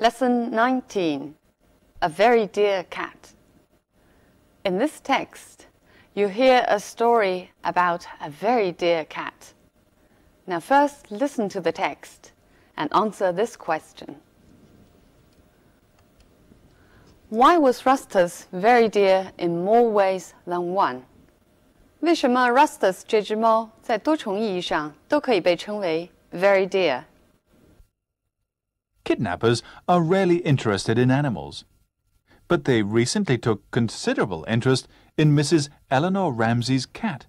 Lesson 19, A Very Dear Cat. In this text, you hear a story about a very dear cat. Now first listen to the text and answer this question. Why was Rustus very dear in more ways than one? 为什么 Rustus 这只猫在多重意义上都可以被称为 very dear? Kidnappers are rarely interested in animals, but they recently took considerable interest in Mrs. Eleanor Ramsay's cat.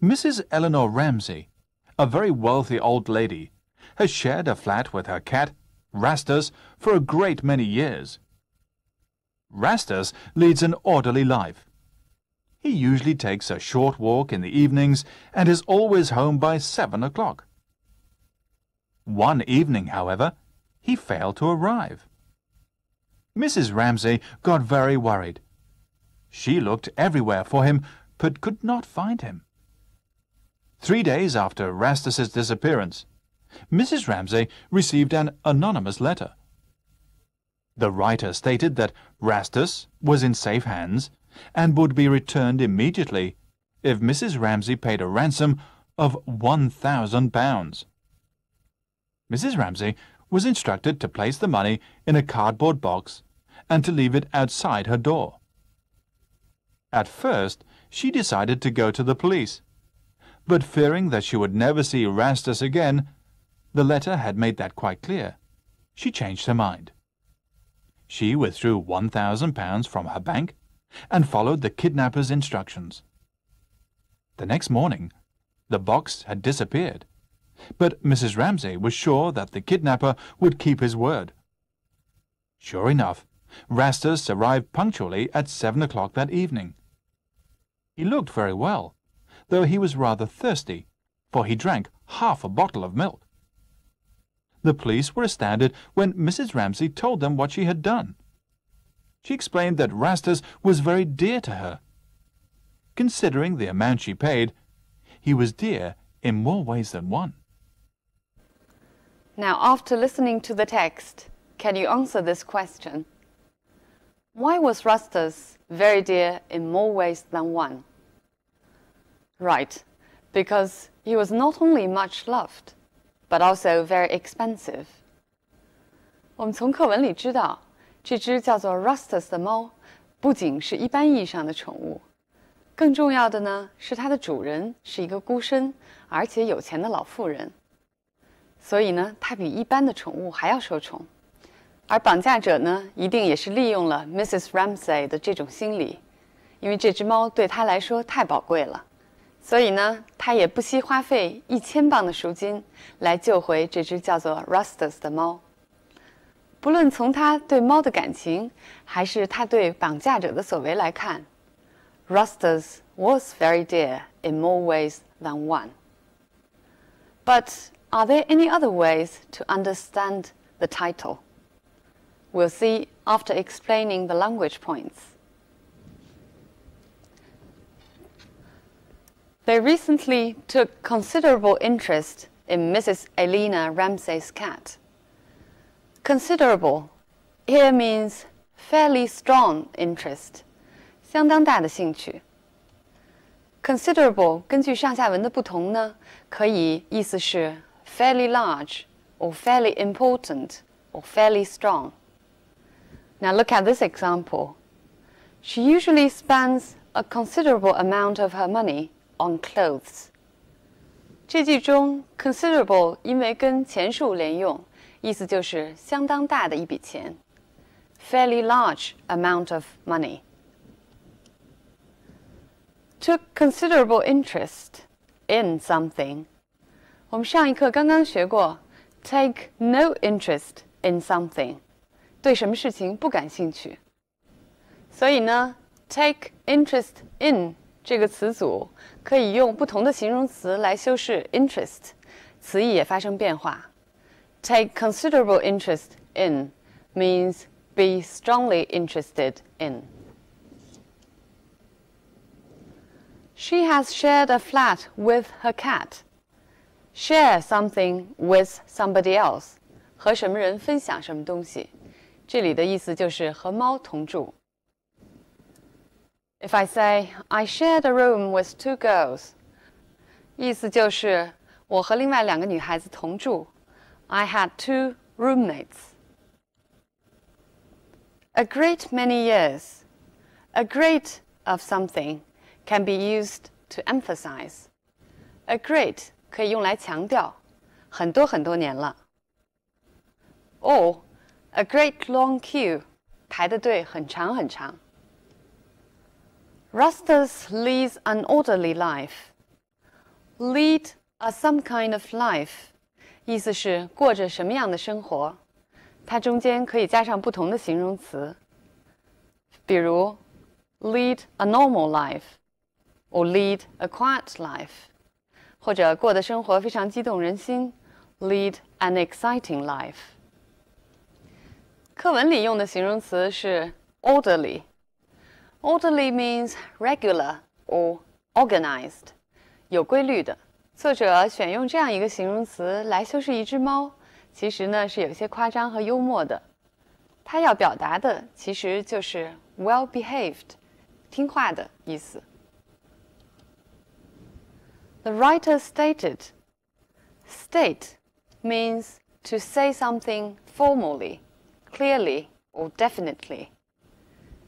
Mrs. Eleanor Ramsay, a very wealthy old lady, has shared a flat with her cat, Rastus, for a great many years. Rastus leads an orderly life. He usually takes a short walk in the evenings and is always home by 7 o'clock. One evening, however, he failed to arrive. Mrs. Ramsay got very worried. She looked everywhere for him, but could not find him. 3 days after Rastus's disappearance, Mrs. Ramsay received an anonymous letter. The writer stated that Rastus was in safe hands and would be returned immediately if Mrs. Ramsay paid a ransom of £1,000. Mrs. Ramsay was instructed to place the money in a cardboard box and to leave it outside her door. At first, she decided to go to the police, but fearing that she would never see Rastus again, the letter had made that quite clear, she changed her mind. She withdrew £1,000 from her bank and followed the kidnapper's instructions. The next morning, the box had disappeared, but Mrs. Ramsay was sure that the kidnapper would keep his word. Sure enough, Rastus arrived punctually at 7 o'clock that evening. He looked very well, though he was rather thirsty, for he drank half a bottle of milk. The police were astounded when Mrs. Ramsay told them what she had done. She explained that Rastus was very dear to her. Considering the amount she paid, he was dear in more ways than one. Now, after listening to the text, can you answer this question? Why was Rastus very dear in more ways than one? Right, because he was not only much loved, but also very expensive. 我们从课文里知道，这只叫做 Rastus 的猫，不仅是一般意义上的宠物，更重要的呢是它的主人是一个孤身而且有钱的老妇人。所以呢，它比一般的宠物还要受宠，而绑架者呢，一定也是利用了 Mrs. Ramsay 的这种心理，因为这只猫对他来说太宝贵了，所以呢，他也不惜花费1000磅的赎金来救回这只叫做 Rastus 的猫。不论从他对猫的感情，还是他对绑架者的所为来看 ，Rastus was very dear in more ways than one. But are there any other ways to understand the title? We'll see after explaining the language points. They recently took considerable interest in Mrs. Elena Ramsay's cat. Considerable here means fairly strong interest, 相当大的兴趣。Considerable 根据上下文的不同呢，可以意思是 fairly large, or fairly important, or fairly strong. Now look at this example. She usually spends a considerable amount of her money on clothes. 这句中 considerable 因为跟钱数连用，意思就是相当大的一笔钱。Fairly large amount of money. Took considerable interest in something. 我们上一课刚刚学过 take no interest in something. 对什么事情不感兴趣。所以呢 take interest in 这个词组可以用不同的形容词来修饰 interest， 词义也发生变化。Take considerable interest in means be strongly interested in. She has shared a flat with her cat. Share something with somebody else. 和什么人分享什么东西。这里的意思就是和猫同住。If I say, I shared a room with 2 girls, 意思就是我和另外2个女孩子同住。I had 2 roommates. A great many years. A great of something can be used to emphasize. A great 可以用来强调，很多很多年了。Or a great long queue, 排的队很长很长。Rustus leads an orderly life. Lead a some kind of life, 意思是过着什么样的生活。它中间可以加上不同的形容词，比如 lead a normal life, or lead a quiet life, 或者过的生活非常激动人心 lead an exciting life. 课文里用的形容词是 orderly. Orderly means regular or organized, 有规律的。作者选用这样一个形容词来修饰一只猫，其实呢是有些夸张和幽默的。他要表达的其实就是 well-behaved, 听话的意思。The writer stated, state means to say something formally, clearly or definitely.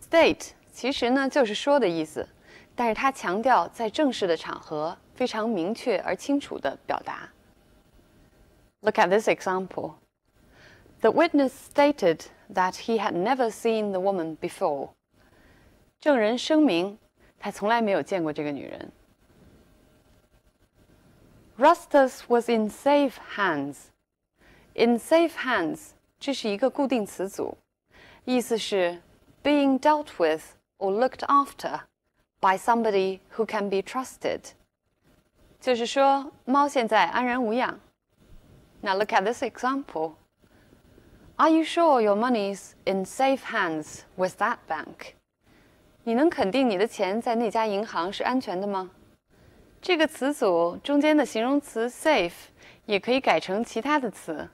State 其实呢就是说的意思，但是他强调在正式的场合非常明确而清楚地表达。Look at this example. The witness stated that he had never seen the woman before. 证人声明，他从来没有见过这个女人。Rustus was in safe hands. In safe hands 这是一个固定词组，意思是 being dealt with or looked after by somebody who can be trusted. 就是说，猫现在安然无恙。Now look at this example. Are you sure your money's in safe hands with that bank? 你能肯定你的钱在那家银行是安全的吗？这个词组中间的形容词 safe 也可以改成其他的词，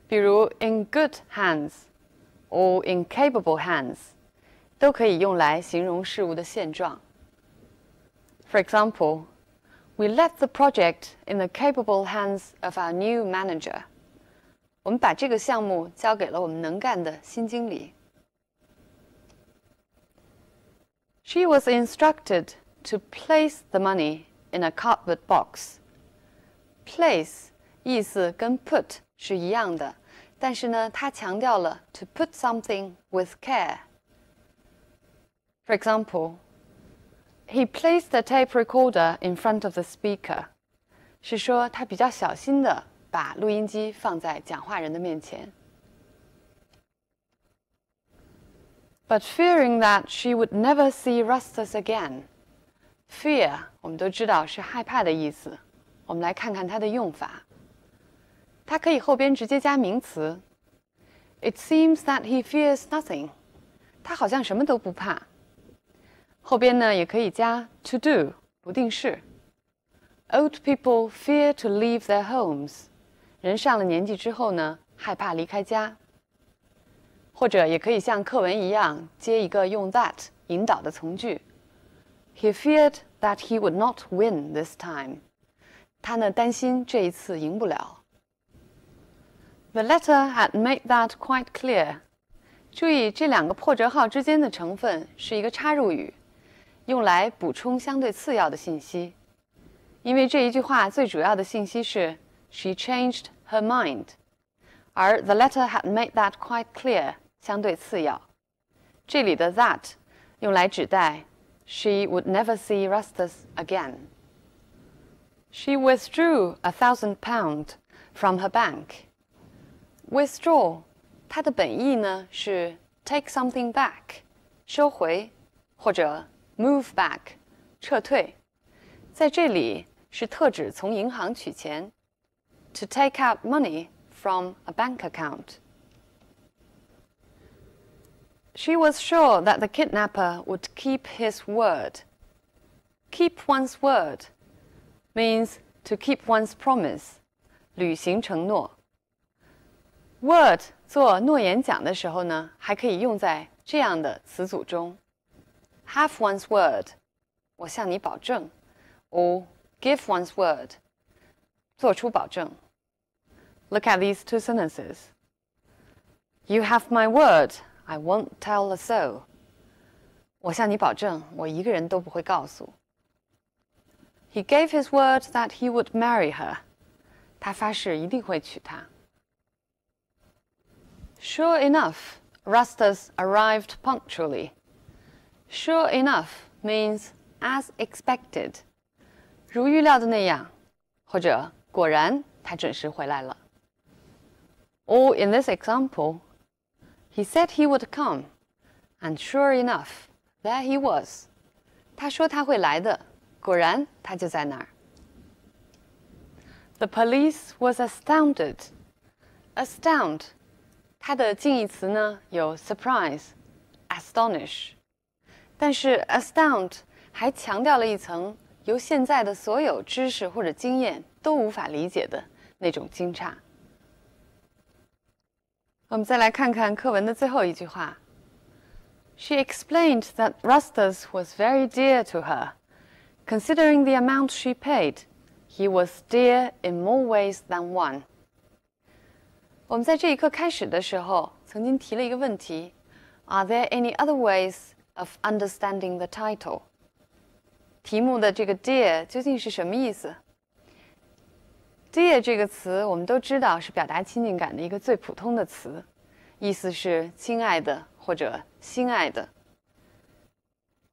比如 in good hands or in capable hands 都可以用来形容事物的现状。For example, we left the project in the capable hands of our new manager. 我们把这个项目交给了我们能干的新经理。She was instructed to place the money in a cardboard box. Place 意思跟 put 是一样的，但是呢，它强调了 to put something with care. For example, he placed the tape recorder in front of the speaker. 是说他比较小心的把录音机放在讲话人的面前。But fearing that she would never see Rustus again. Fear 我们都知道是害怕的意思，我们来看看它的用法。它可以后边直接加名词。It seems that he fears nothing. 他好像什么都不怕。后边呢也可以加 to do 不定式。Old people fear to leave their homes. 人上了年纪之后呢，害怕离开家。或者也可以像课文一样接一个用 that 引导的从句。He feared that he would not win this time. 他呢担心这一次赢不了。The letter had made that quite clear. 注意这两个破折号之间的成分是一个插入语，用来补充相对次要的信息。因为这一句话最主要的信息是 She changed her mind. 而 the letter had made that quite clear 相对次要。这里的 that 用来指代 She would never see Rustus again. She withdrew £1,000 from her bank. Withdraw 它的本意呢是 take something back 收回，或者 move back 撤退。在这里是特指从银行取钱 to take out money from a bank account. She was sure that the kidnapper would keep his word. Keep one's word means to keep one's promise, 履行承诺。Word 做诺言讲的时候呢，还可以用在这样的词组中 ：have one's word， 我向你保证 ；or give one's word， 做出保证。Look at these two sentences. You have my word, I won't tell a soul. 我向你保证，我一个人都不会告诉。He gave his word that he would marry her. 他发誓一定会娶她。Sure enough, Rustus arrived punctually. Sure enough means as expected. 如预料的那样，或者果然他准时回来了。Or in this example, he said he would come, and sure enough, there he was. 他说他会来的，果然他就在那儿。The police was astounded. Astound 它的近义词呢有 surprise、astonish， 但是 astound 还强调了一层由现在的所有知识或者经验都无法理解的那种惊诧。我们再来看看课文的最后一句话。She explained that Rustus was very dear to her. Considering the amount she paid, he was dear in more ways than one. 我们在这一课开始的时候，曾经提了一个问题 ：Are there any other ways of understanding the title？ 题目的这个 dear 究竟是什么意思 ？dear 这个词我们都知道是表达亲近感的一个最普通的词，意思是亲爱的或者心爱的。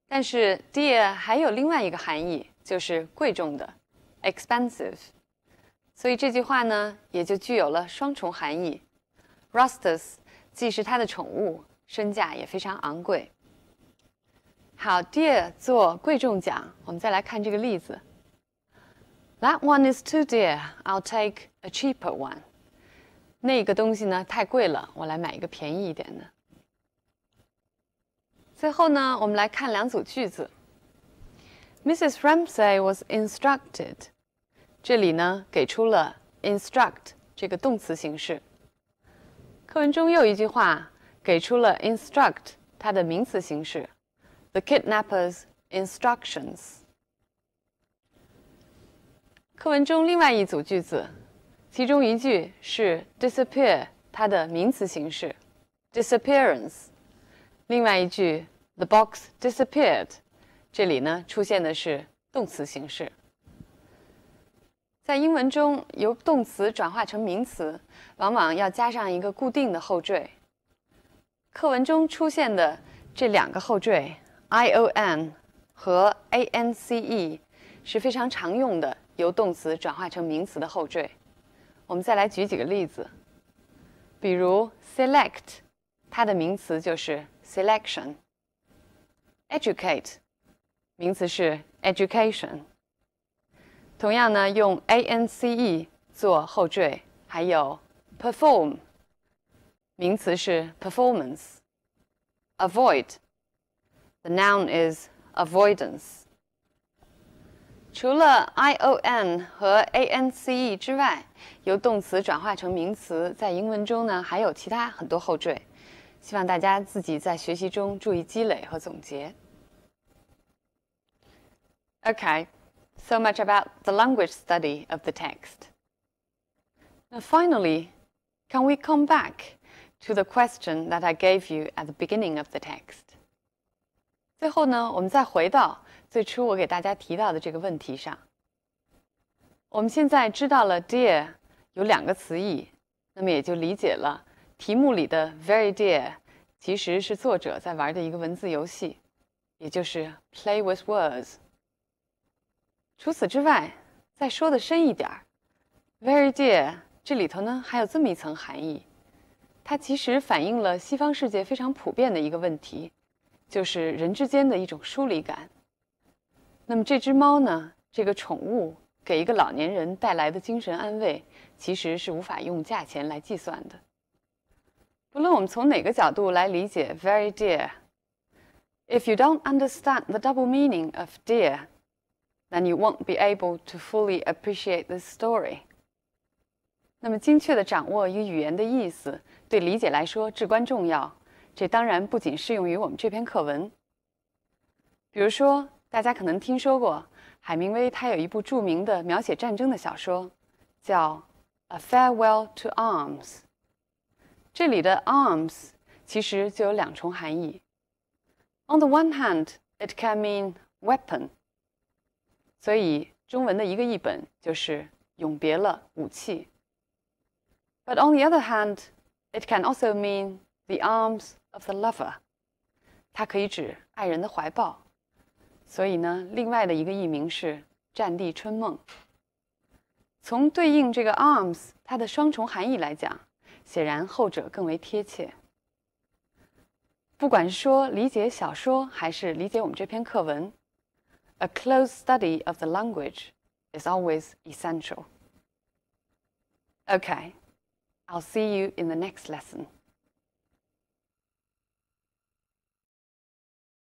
但是 dear 还有另外一个含义，就是贵重的 expensive。所以这句话呢，也就具有了双重含义。Rustus 既是他的宠物，身价也非常昂贵。好 ，dear 做贵重奖，我们再来看这个例子。That one is too dear. I'll take a cheaper one. 那个东西呢太贵了，我来买一个便宜一点的。最后呢，我们来看两组句子。Mrs. Ramsay was instructed. 这里呢，给出了 instruct 这个动词形式。课文中又一句话，给出了 instruct 它的名词形式 ，the kidnappers' instructions。课文中另外一组句子，其中一句是 disappear 它的名词形式 disappearance， 另外一句 the box disappeared， 这里呢出现的是动词形式。在英文中，由动词转化成名词，往往要加上一个固定的后缀。课文中出现的这两个后缀 ion 和 ance 是非常常用的由动词转化成名词的后缀。我们再来举几个例子，比如 select， 它的名词就是 selection。educate， 名词是 education。同样呢，用 ance 做后缀，还有 perform， 名词是 performance。avoid，the noun is avoidance。除了 ion 和 ance 之外，由动词转化成名词，在英文中呢还有其他很多后缀，希望大家自己在学习中注意积累和总结。Okay.So much about the language study of the text. Now finally, can we come back to the question that I gave you at the beginning of the text? 最后呢，我们再回到最初我给大家提到的这个问题上。我们现在知道了 dear 有两个词义，那么也就理解了题目里的 very dear 其实是作者在玩的一个文字游戏，也就是 play with words。除此之外，再说的深一点 ，very dear 这里头呢还有这么一层含义，它其实反映了西方世界非常普遍的一个问题，就是人之间的一种疏离感。那么这只猫呢，这个宠物给一个老年人带来的精神安慰，其实是无法用价钱来计算的。不论我们从哪个角度来理解 very dear，if you don't understand the double meaning of dear,then you won't be able to fully appreciate this story. 那么精确地掌握一个语言的意思，对理解来说至关重要。这当然不仅适用于我们这篇课文。比如说，大家可能听说过海明威，他有一部著名的描写战争的小说，叫《A Farewell to Arms》。这里的 arms 其实就有2重含义。On the one hand, it can mean weapon， 所以中文的一个译本就是永别了武器。But on the other hand, it can also mean the arms of the lover， 它可以指爱人的怀抱。所以呢，另外的一个译名是战地春梦。从对应这个 arms 它的双重含义来讲，显然后者更为贴切。不管是说理解小说，还是理解我们这篇课文， a close study of the language is always essential. Okay, I'll see you in the next lesson.